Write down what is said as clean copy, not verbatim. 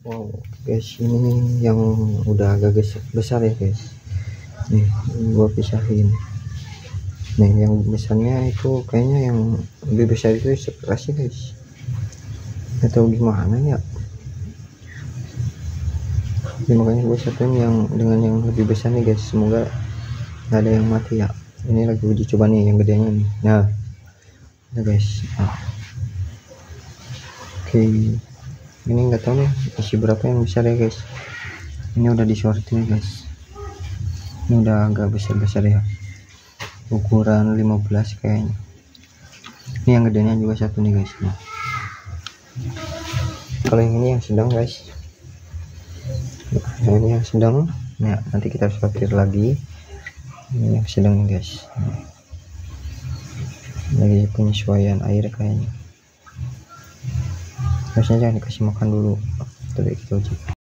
Wow guys, ini yang udah agak besar ya guys. Nih gua pisahin. Nih yang besarnya itu kayaknya yang lebih besar itu sekeras ya guys, atau gimana ya. Jadi makanya gue satuin yang dengan yang lebih besar nih guys, semoga nggak ada yang mati ya. Ini lagi uji coba nih yang gedenya nih. Nah ya guys, oke, ini nggak tahu nih isi berapa yang besar ya guys. Ini udah disortir guys, ini udah agak besar ya, ukuran 15 kayaknya. Ini yang gedenya juga satu nih guys. Nah, kalau yang ini yang sedang guys, nah, ini yang sedang. Nah nanti kita sortir lagi. Ini yang sedang nih guys. Lagi penyesuaian air kayaknya, harusnya jangan dikasih makan dulu, tapi kita uji.